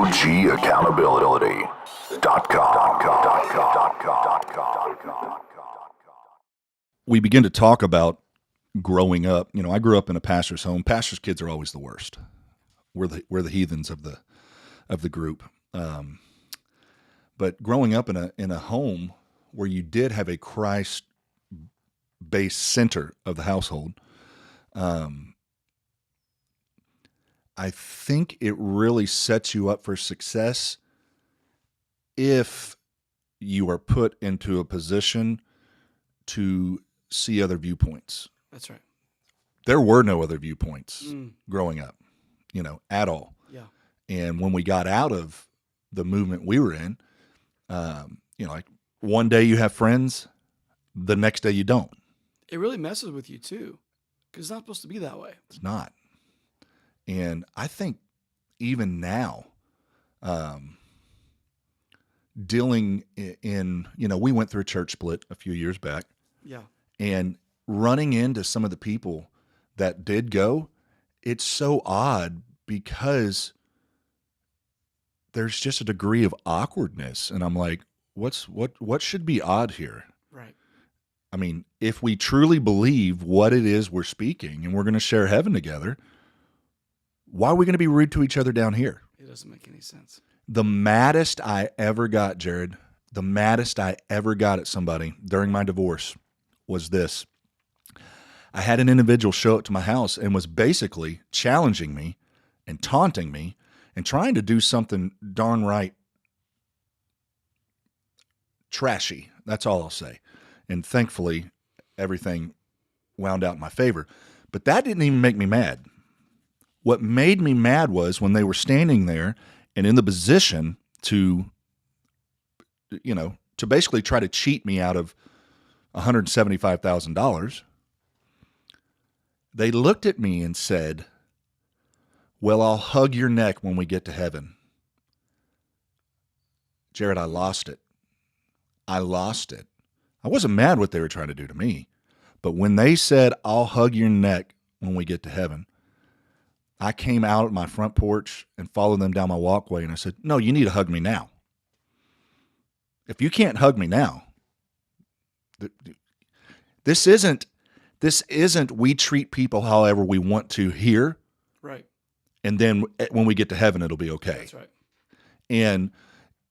OGaccountability.com. We begin to talk about growing up. You know, I grew up in a pastor's home. Pastors' kids are always the worst. We're the heathens of the group. But growing up in a home where you did have a Christ-based center of the household, I think it really sets you up for success if you are put into a position to see other viewpoints. That's right. There were no other viewpoints growing up, at all. Yeah. And when we got out of the movement we were in, like one day you have friends, the next day you don't. It really messes with you too, because it's not supposed to be that way. It's not. And I think even now, dealing in, we went through a church split a few years back. Yeah. And running into some of the people that did go, it's so odd because there's just a degree of awkwardness. And I'm like, what should be odd here? Right. I mean, if we truly believe what it is we're speaking and we're going to share heaven together, why are we going to be rude to each other down here? It doesn't make any sense. The maddest I ever got, Jared, at somebody during my divorce was this. I had an individual show up to my house and was basically challenging me and taunting me and trying to do something darn right trashy. That's all I'll say. And thankfully, everything wound out in my favor. But that didn't even make me mad. What made me mad was when they were standing there and in the position to basically try to cheat me out of $175,000. They looked at me and said, "Well, I'll hug your neck when we get to heaven." Jared, I lost it. I wasn't mad what they were trying to do to me, but when they said, "I'll hug your neck when we get to heaven," I came out at my front porch and followed them down my walkway, and I said, "No, you need to hug me now. If you can't hug me now, this isn't we treat people however we want to here, right? And then when we get to heaven, it'll be okay." That's right. And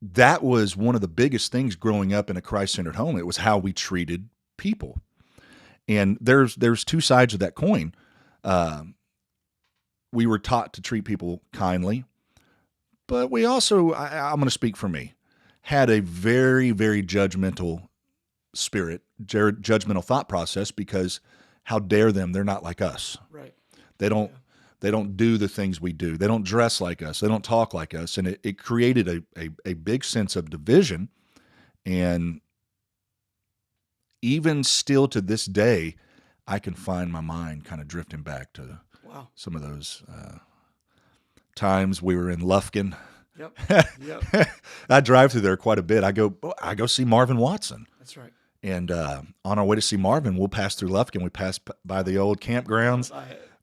that was one of the biggest things growing up in a Christ-centered home. It was how we treated people. And there's two sides of that coin. We were taught to treat people kindly, but we also, I'm going to speak for me, had a very, very judgmental spirit, judgmental thought process, because how dare them? They're not like us. Right. They don't do the things we do. They don't dress like us. They don't talk like us. And it created a big sense of division. And even still to this day, I can find my mind kind of drifting back to some of those times we were in Lufkin. Yep. I drive through there quite a bit. I go see Marvin Watson. That's right. And on our way to see Marvin, we'll pass through Lufkin. We pass by the old campgrounds.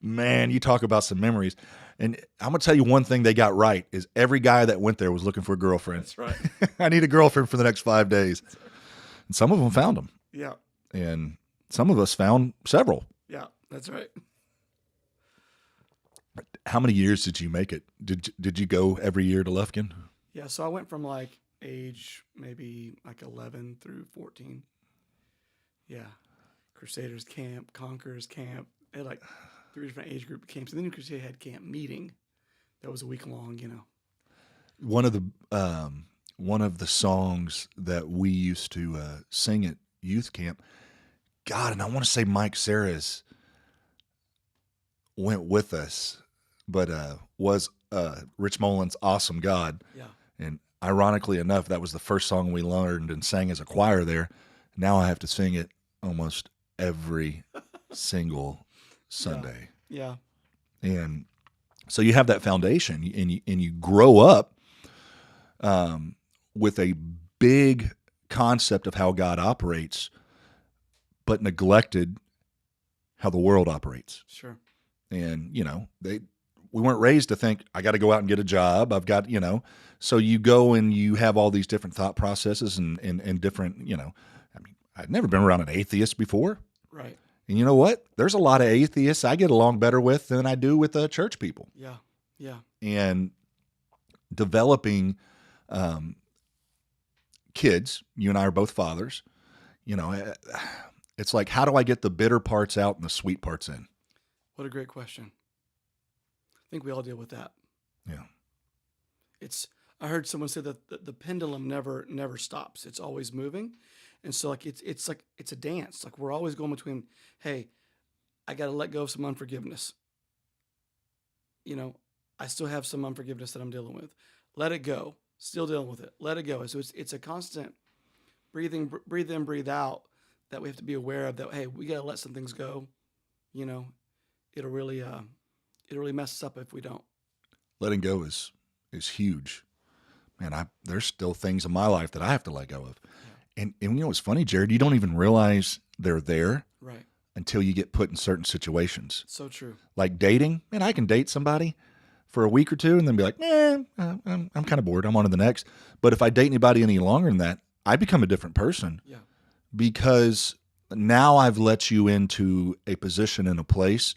Man, you talk about some memories. And I'm going to tell you one thing they got right is every guy that went there was looking for a girlfriend. That's right. I need a girlfriend for the next 5 days. Right. And some of them found them. Yeah. And some of us found several. Yeah, that's right. How many years did you make it? Did you go every year to Lufkin? Yeah, so I went from like age maybe like 11 through 14. Yeah. Crusaders camp, Conquerors camp. They had like 3 different age group camps. And then Crusade had camp meeting. That was a week long, One of the songs that we used to sing at youth camp, God, and I want to say Mike Sarah's went with us, but was Rich Mullins' Awesome God. Yeah. And ironically enough, that was the first song we learned and sang as a choir there. Now I have to sing it almost every single Sunday. Yeah. And so you have that foundation, and you grow up with a big concept of how God operates, but neglected how the world operates. Sure. And we weren't raised to think I got to go out and get a job. I've got, so you go and you have all these different thought processes and different, I mean, I'd never been around an atheist before. Right. And you know what? There's a lot of atheists I get along better with than I do with church people. Yeah. Yeah. And developing kids, you and I are both fathers, it's like, how do I get the bitter parts out and the sweet parts in? What a great question. I think we all deal with that. Yeah. I heard someone say that the pendulum never stops. It's always moving. And so like it's a dance. Like we're always going between, hey, I got to let go of some unforgiveness. I still have some unforgiveness that I'm dealing with. Let it go. Still dealing with it. Let it go. So it's a constant breathe in, breathe out that we have to be aware of, that hey, we got to let some things go. It'll really mess us up if we don't. Letting go is huge. Man, there's still things in my life that I have to let go of. Yeah. And what's funny, Jared, you don't even realize they're there right until you get put in certain situations. So true. Like dating. Man, I can date somebody for a week or two and then be like, I'm kind of bored. I'm on to the next. But if I date anybody any longer than that, I become a different person. Yeah. Because now I've let you into a position in a place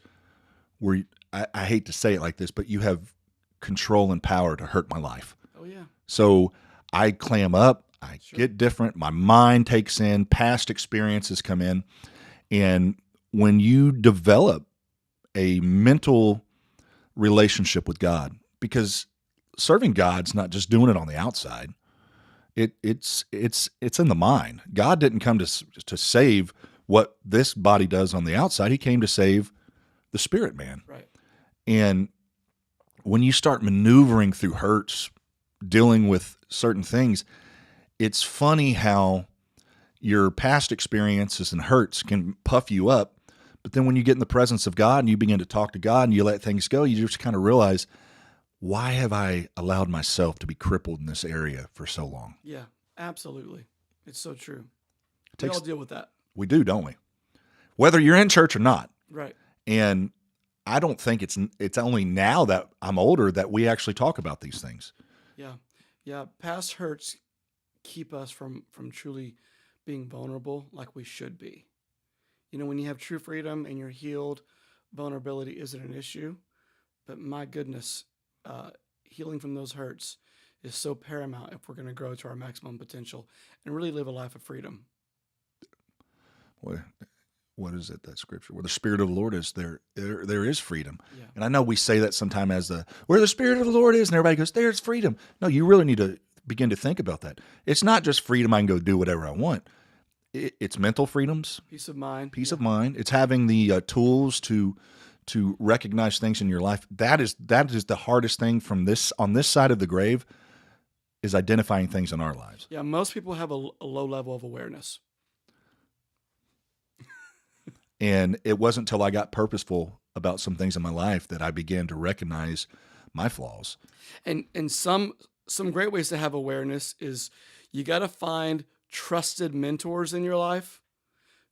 where I hate to say it like this, but you have control and power to hurt my life. Oh, yeah. So I clam up, I get different, my mind takes in, past experiences come in. And when you develop a mental relationship with God, because serving God's not just doing it on the outside, it's in the mind. God didn't come to save what this body does on the outside. He came to save the spirit man. Right. And when you start maneuvering through hurts, dealing with certain things, it's funny how your past experiences and hurts can puff you up. But then when you get in the presence of God and you begin to talk to God and you let things go, you just kind of realize, why have I allowed myself to be crippled in this area for so long? Yeah, absolutely. It's so true. We all deal with that. We do, don't we? Whether you're in church or not. Right. And I don't think it's only now that I'm older that we actually talk about these things. Yeah. Yeah. Past hurts keep us from truly being vulnerable like we should be. When you have true freedom and you're healed, vulnerability isn't an issue. But my goodness, healing from those hurts is so paramount if we're going to grow to our maximum potential and really live a life of freedom. What is it, that scripture? Where the Spirit of the Lord is, there is freedom. Yeah. And I know we say that sometime as where the Spirit of the Lord is, and everybody goes, there's freedom. No, you really need to begin to think about that. It's not just freedom, I can go do whatever I want. It's mental freedoms. Peace of mind. Peace of mind. It's having the tools to recognize things in your life. That is the hardest thing on this side of the grave, is identifying things in our lives. Yeah, most people have a low level of awareness. And it wasn't until I got purposeful about some things in my life that I began to recognize my flaws. And some great ways to have awareness is you got to find trusted mentors in your life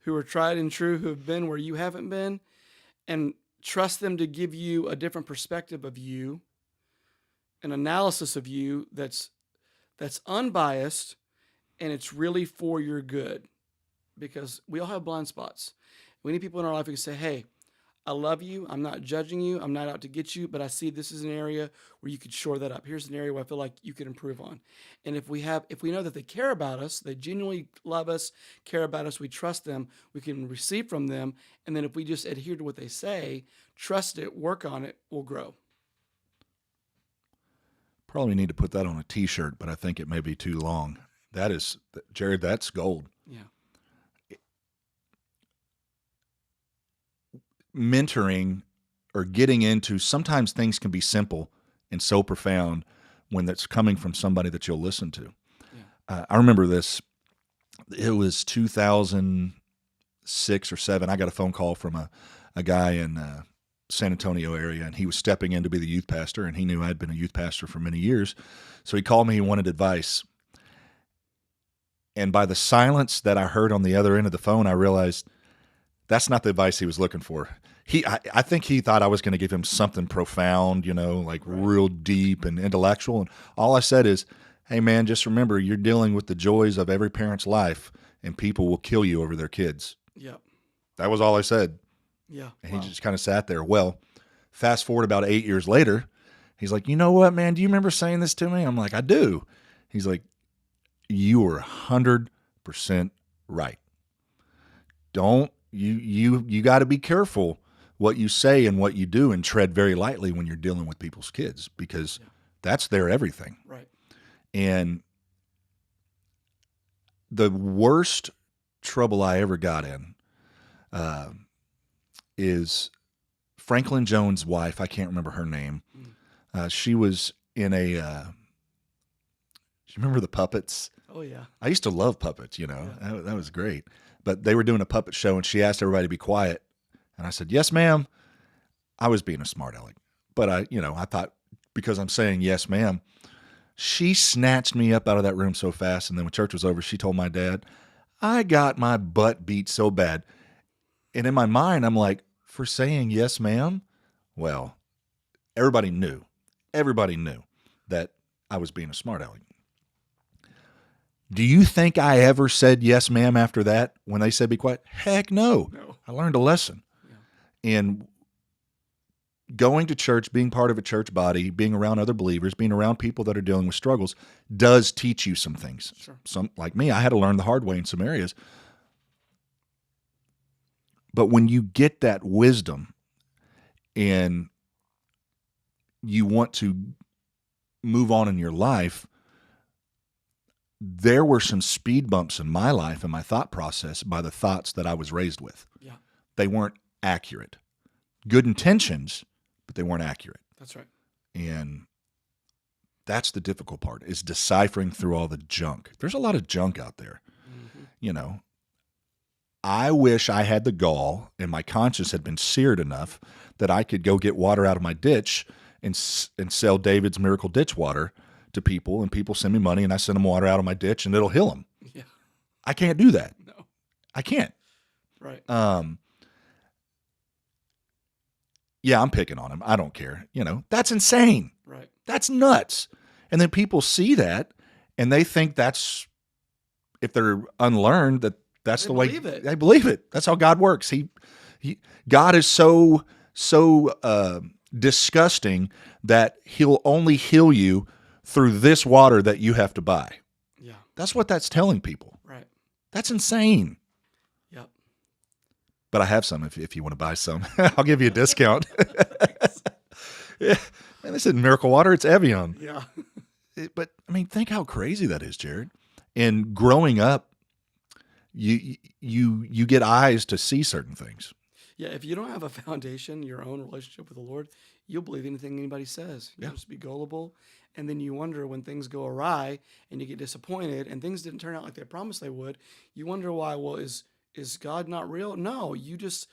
who are tried and true, who have been where you haven't been, and trust them to give you a different perspective of you, an analysis of you that's unbiased, and it's really for your good, because we all have blind spots. We need people in our life who can say, hey, I love you. I'm not judging you. I'm not out to get you, but I see this is an area where you could shore that up. Here's an area where I feel like you could improve on. And if we know that they care about us, they genuinely love us, care about us, we trust them, we can receive from them. And then if we just adhere to what they say, trust it, work on it, we'll grow. Probably need to put that on a t-shirt, but I think it may be too long. Jared, that's gold. Yeah. Mentoring or getting into, sometimes things can be simple and so profound when that's coming from somebody that you'll listen to. Yeah. I remember this. It was 2006 or 7. I got a phone call from a guy in San Antonio area, and he was stepping in to be the youth pastor, and he knew I'd been a youth pastor for many years. So he called me. He wanted advice. And by the silence that I heard on the other end of the phone, I realized that's not the advice he was looking for. I think he thought I was going to give him something profound, like real deep and intellectual. And all I said is, hey, man, just remember you're dealing with the joys of every parent's life, and people will kill you over their kids. Yep. That was all I said. Yeah. And Wow. he just kind of sat there. Well, fast forward about 8 years later, he's like, you know what, man? Do you remember saying this to me? I'm like, I do. He's like, you were 100% right. You got to be careful what you say and what you do, and tread very lightly when you're dealing with people's kids, because that's their everything. Right. And the worst trouble I ever got in is Franklin Jones' wife. I can't remember her name. She was in a. Do you remember the puppets? Oh yeah. I used to love puppets. That was great. But they were doing a puppet show, and she asked everybody to be quiet, and I said, "Yes, ma'am." I was being a smart aleck, but I thought, because I'm saying yes, ma'am. She snatched me up out of that room so fast, and then when church was over, she told my dad, I got my butt beat so bad. And in my mind, I'm like, for saying yes, ma'am? Well, everybody knew that I was being a smart aleck. Do you think I ever said yes, ma'am after that when they said be quiet? Heck no. I learned a lesson. Yeah. And going to church, being part of a church body, being around other believers, being around people that are dealing with struggles does teach you some things. Sure. Some, like me, I had to learn the hard way in some areas. But when you get that wisdom and you want to move on in your life, there were some speed bumps in my life and my thought process by the thoughts that I was raised with. Yeah. They weren't accurate. Good intentions, but they weren't accurate. That's right. And that's the difficult part, is deciphering through all the junk. There's a lot of junk out there. Mm-hmm. I wish I had the gall and my conscience had been seared enough that I could go get water out of my ditch and sell David's Miracle Ditch water to people, and people send me money and I send them water out of my ditch and it'll heal them. Yeah. I can't do that. No. I can't. Right. Yeah, I'm picking on him. I don't care. That's insane. Right. That's nuts. And then people see that and they think that's, if they're unlearned, that's the way they believe it. That's how God works. God is so disgusting that he'll only heal you through this water that you have to buy. Yeah. That's what that's telling people. Right. That's insane. Yep. But I have some if you want to buy some. I'll give you a discount. Yeah. And this isn't miracle water, it's Evian. Yeah. But I mean, think how crazy that is, Jared. And growing up, you get eyes to see certain things. Yeah, if you don't have a foundation, your own relationship with the Lord, you'll believe anything anybody says. You'll just be gullible. And then you wonder when things go awry and you get disappointed and things didn't turn out like they promised they would. You wonder why. Well, is God not real? No, you just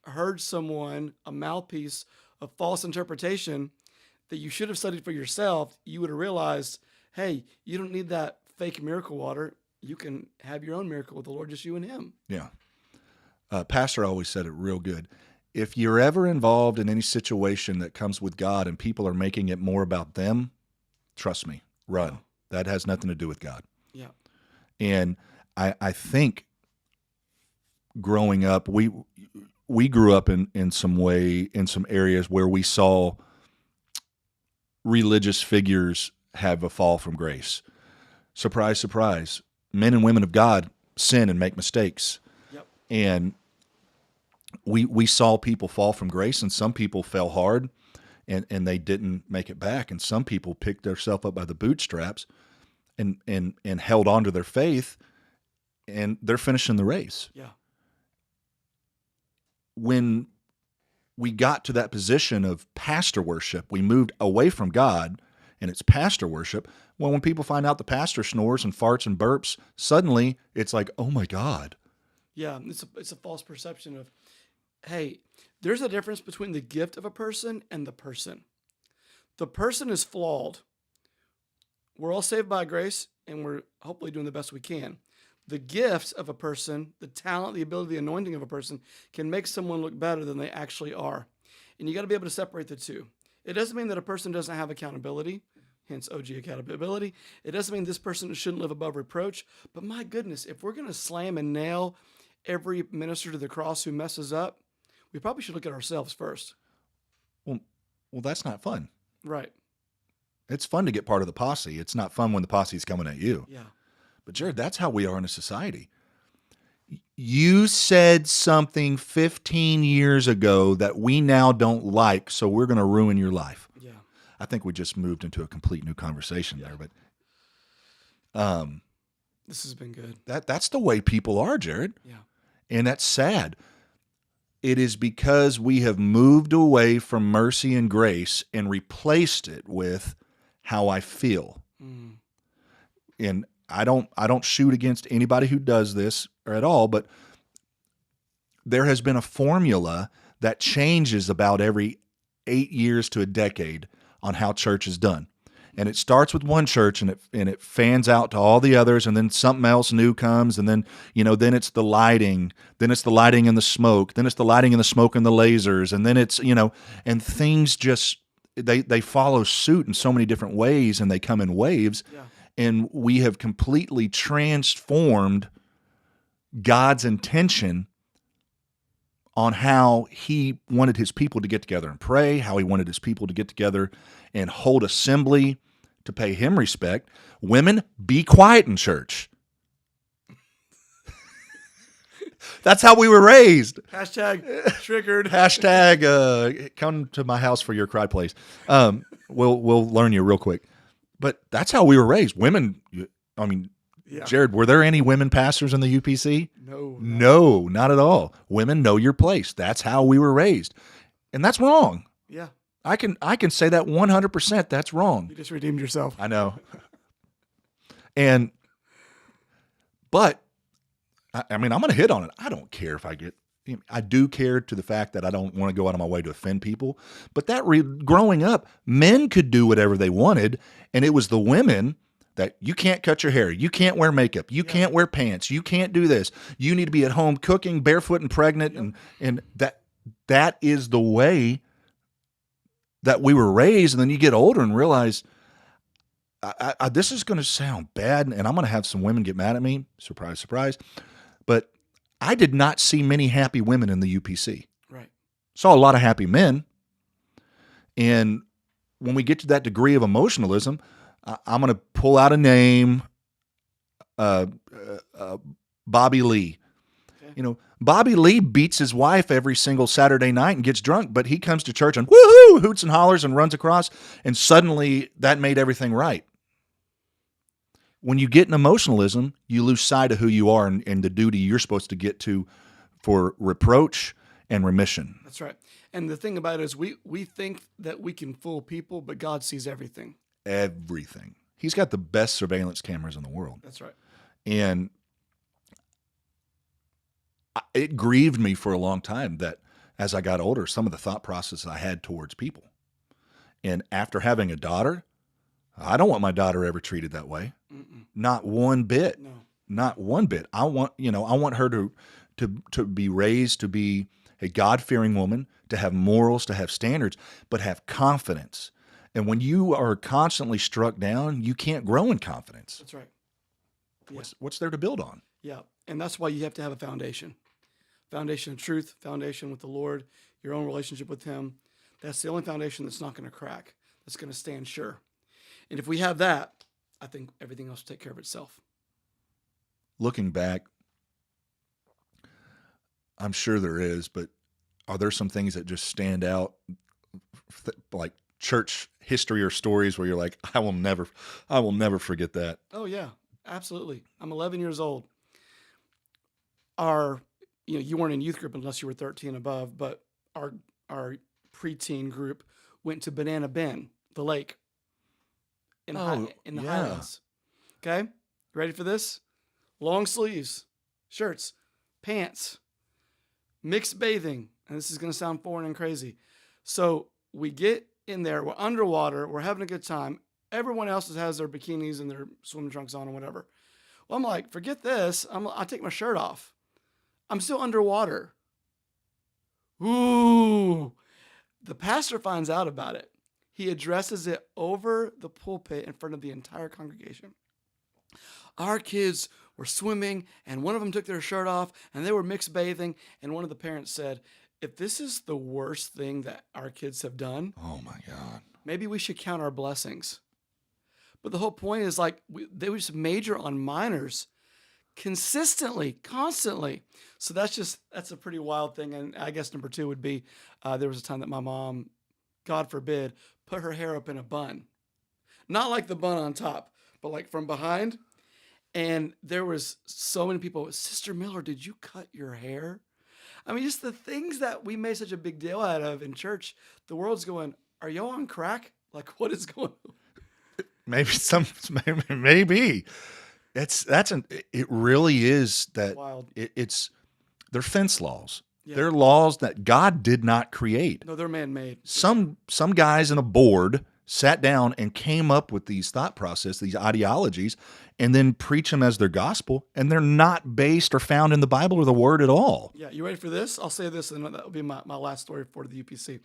heard someone, a mouthpiece of false interpretation that you should have studied for yourself. You would have realized, hey, you don't need that fake miracle water. You can have your own miracle with the Lord, just you and him. Yeah. Pastor always said it real good. If you're ever involved in any situation that comes with God and people are making it more about them, trust me, run. Oh. That has nothing to do with God. Yeah. And I think growing up, we grew up in some way, in some areas where we saw religious figures have a fall from grace. Surprise, surprise. Men and women of God sin and make mistakes. Yep. And we saw people fall from grace, and some people fell hard and they didn't make it back. And some people picked themselves up by the bootstraps and held on to their faith, and they're finishing the race. Yeah. When we got to that position of pastor worship, we moved away from God, and it's pastor worship. Well, when people find out the pastor snores and farts and burps, suddenly it's like, oh my God. Yeah, it's a false perception of, hey, there's a difference between the gift of a person and the person. The person is flawed. We're all saved by grace, and we're hopefully doing the best we can. the gift of a person, the talent, the ability, the anointing of a person can make someone look better than they actually are. And you got to be able to separate the two. It doesn't mean that a person doesn't have accountability, hence OG accountability. It doesn't mean this person shouldn't live above reproach. But my goodness, if we're going to slam and nail every minister to the cross who messes up, we probably should look at ourselves first. Well, that's not fun. Right. It's fun to get part of the posse. It's not fun when the posse's coming at you. Yeah. But Jared, that's how we are in a society. You said something 15 years ago that we now don't like, so we're going to ruin your life. Yeah. I think we just moved into a complete new conversation there, but this has been good. That's the way people are, Jared. Yeah. And that's sad. It is because we have moved away from mercy and grace and replaced it with how I feel. Mm. And I don't shoot against anybody who does this or at all, but there has been a formula that changes about every 8 years to a decade on how church is done. And it starts with one church and it fans out to all the others, and then something else new comes, and then then it's the lighting, then it's the lighting and the smoke, then it's the lighting and the smoke and the lasers, and then it's and things just they follow suit in so many different ways, and they come in waves. Yeah. And we have completely transformed God's intention on how he wanted his people to get together and pray, how he wanted his people to get together and hold assembly to pay him respect. Women, be quiet in church. That's how we were raised. Hashtag triggered. Hashtag come to my house for your cry place. We'll learn you real quick. But that's how we were raised. Women, Yeah. Jared, were there any women pastors in the UPC? No. No, not at all. Women, know your place. That's how we were raised. And that's wrong. Yeah. I can say that 100%. That's wrong. You just redeemed yourself. I know. But I'm going to hit on it. I don't care if I do care to the fact that I don't want to go out of my way to offend people. But growing up, men could do whatever they wanted, and it was the women that you can't cut your hair, you can't wear makeup, you can't wear pants, you can't do this. You need to be at home cooking, barefoot and pregnant, and that is the way that we were raised. And then you get older and realize, this is going to sound bad, and I'm going to have some women get mad at me. Surprise, surprise. But I did not see many happy women in the UPC. Right. Saw a lot of happy men. And when we get to that degree of emotionalism, I'm going to pull out a name, Bobby Lee. Okay. Bobby Lee beats his wife every single Saturday night and gets drunk, but he comes to church and woohoo, hoots and hollers and runs across, and suddenly that made everything right. When you get in emotionalism, you lose sight of who you are and the duty you're supposed to get to for reproach and remission. That's right. And the thing about it is we think that we can fool people, but God sees everything. Everything. He's got the best surveillance cameras in the world. That's right. And it grieved me for a long time that as I got older, some of the thought processes I had towards people. And after having a daughter, I don't want my daughter ever treated that way. Mm-mm. Not one bit. No. Not one bit. I want her to be raised to be a God-fearing woman, to have morals, to have standards, but have confidence. And when you are constantly struck down, you can't grow in confidence. That's right. Yeah. What's there to build on? Yeah. And that's why you have to have a foundation. Foundation of truth, foundation with the Lord, your own relationship with him. That's the only foundation that's not going to crack, that's going to stand sure. And if we have that, I think everything else will take care of itself. Looking back, I'm sure there is, but are there some things that just stand out, like church history or stories where you're like, I will never forget that? Oh yeah, absolutely. I'm 11 years old. You weren't in youth group unless you were 13 above, but our preteen group went to Banana Bend, the lake, in the Highlands. Okay, you ready for this? Long sleeves, shirts, pants, mixed bathing, and this is going to sound foreign and crazy. So we get in there, we're underwater, we're having a good time. Everyone else has their bikinis and their swim trunks on and whatever. Well, I'm like, forget this. I take my shirt off. I'm still underwater. Ooh. The pastor finds out about it. He addresses it over the pulpit in front of the entire congregation. Our kids were swimming, and one of them took their shirt off, and they were mixed bathing. And one of the parents said, if this is the worst thing that our kids have done, Oh my God. maybe we should count our blessings. But the whole point is like they would just major on minors consistently, constantly. So that's a pretty wild thing. And I guess number two would be there was a time that my mom, God forbid, put her hair up in a bun. Not like the bun on top, but like from behind. And there was so many people, Sister Miller, did you cut your hair? I mean, just the things that we made such a big deal out of in church, the world's going, are y'all on crack? Like, what is going on? Maybe it really is that Wild. they're fence laws. Yeah. They're laws that God did not create. No, they're man-made. Some guys in a board sat down and came up with these thought process, these ideologies, and then preach them as their gospel, and they're not based or found in the Bible or the Word at all. Yeah, you ready for this? I'll say this, and that will be my last story for the UPC.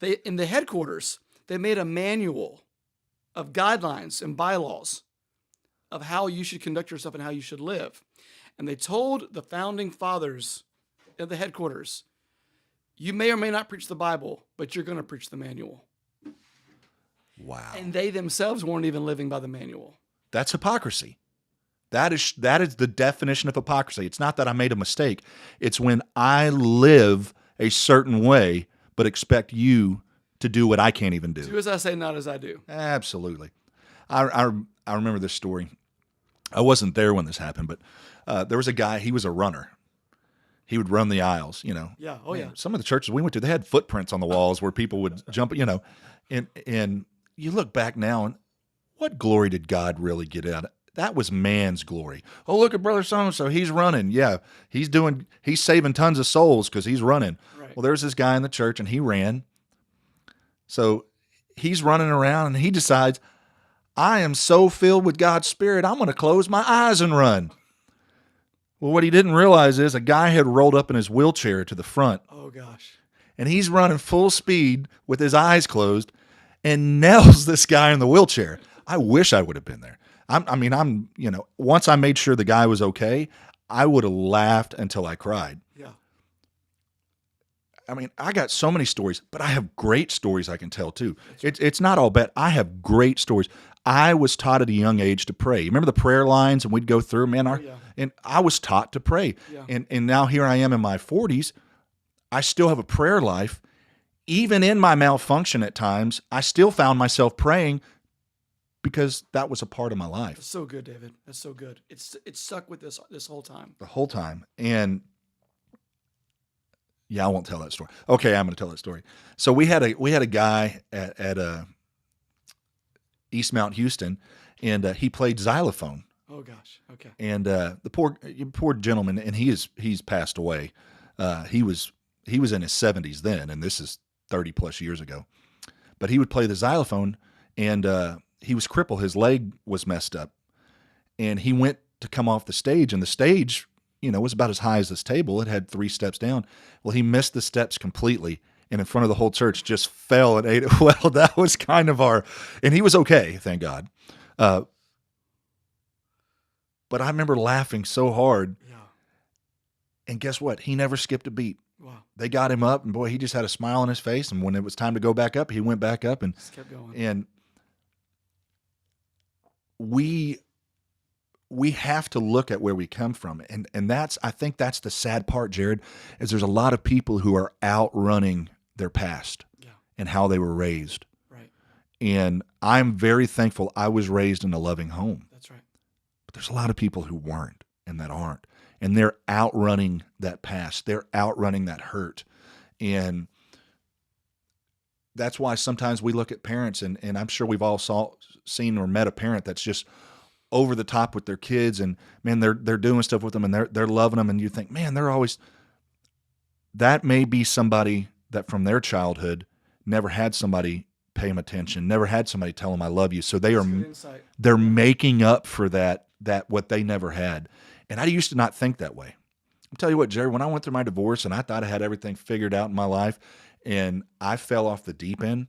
They in the headquarters, they made a manual of guidelines and bylaws of how you should conduct yourself and how you should live. And they told the founding fathers at the headquarters, you may or may not preach the Bible, but you're going to preach the manual. Wow. And they themselves weren't even living by the manual. That's hypocrisy. That is the definition of hypocrisy. It's not that I made a mistake. It's when I live a certain way, but expect you to do what I can't even do. Do as I say, not as I do. Absolutely. I remember this story. I wasn't there when this happened, but there was a guy, he was a runner. He would run the aisles, you know. Yeah. Oh, yeah. Some of the churches we went to, they had footprints on the walls where people would jump, you know. And you look back now, and what glory did God really get out of? That was man's glory. Oh, look at brother so-and-so. He's running. Yeah, he's saving tons of souls because he's running. Right. Well, there's this guy in the church, and he ran. So he's running around, and he decides, I am so filled with God's Spirit, I'm going to close my eyes and run. Well, what he didn't realize is a guy had rolled up in his wheelchair to the front. Oh, gosh. And he's running full speed with his eyes closed and nails this guy in the wheelchair. I wish I would have been there. Once I made sure the guy was okay, I would have laughed until I cried. Yeah. I mean, I got so many stories, but I have great stories I can tell too. It's not all bad. I have great stories. I was taught at a young age to pray. Remember the prayer lines, and we'd go through, and I was taught to pray. Yeah. And now here I am in my 40s. I still have a prayer life. Even in my malfunction at times, I still found myself praying because that was a part of my life. That's so good, David. That's so good. It's stuck with this whole time. The whole time. And yeah, I won't tell that story. Okay, I'm going to tell that story. So we had a guy at East Mount Houston, and he played xylophone. Oh gosh. Okay. And the poor gentleman, and he's passed away. He was in his 70s then, and this is 30 plus years ago. But he would play the xylophone, and he was crippled. His leg was messed up, and he went to come off the stage, and the stage, was about as high as this table. It had 3 steps down. Well, he missed the steps completely, and in front of the whole church just fell and ate it. Well, that was kind of and he was okay, thank God. But I remember laughing so hard. Yeah. And guess what? He never skipped a beat. Wow. They got him up, and boy, he just had a smile on his face. And when it was time to go back up, he went back up and Just kept going. And we have to look at where we come from. And I think that's the sad part, Jared, is there's a lot of people who are outrunning their past and how they were raised. Right. And I'm very thankful I was raised in a loving home. That's right. But there's a lot of people who weren't and that aren't. And they're outrunning that past. They're outrunning that hurt. And that's why sometimes we look at parents, and I'm sure we've all seen or met a parent that's just over the top with their kids, and man, they're doing stuff with them, and they're loving them, and you think, man, that may be somebody that from their childhood never had somebody pay them attention, never had somebody tell them I love you. So they're making up for that that what they never had. And I used to not think that way. I'll tell you what, Jerry, when I went through my divorce and I thought I had everything figured out in my life and I fell off the deep end,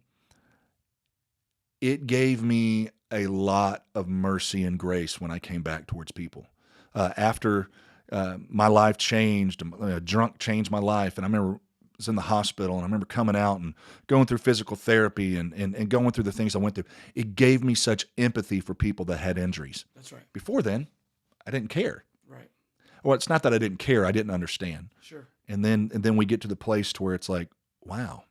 it gave me a lot of mercy and grace when I came back towards people. After my life changed, drunk changed my life, and I remember I was in the hospital, and I remember coming out and going through physical therapy and going through the things I went through. It gave me such empathy for people that had injuries. That's right. Before then, I didn't care. Right. Well, it's not that I didn't care; I didn't understand. Sure. And then we get to the place to where it's like, wow,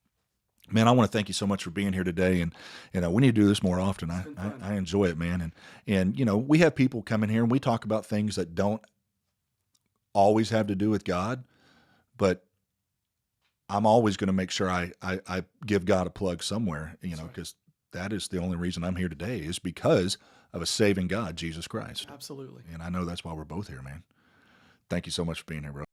man, I want to thank you so much for being here today, and we need to do this more often. I enjoy it, man, and we have people come in here and we talk about things that don't always have to do with God, but I'm always going to make sure I give God a plug somewhere, because that is the only reason I'm here today is because of a saving God, Jesus Christ. Absolutely. And I know that's why we're both here, man. Thank you so much for being here, bro.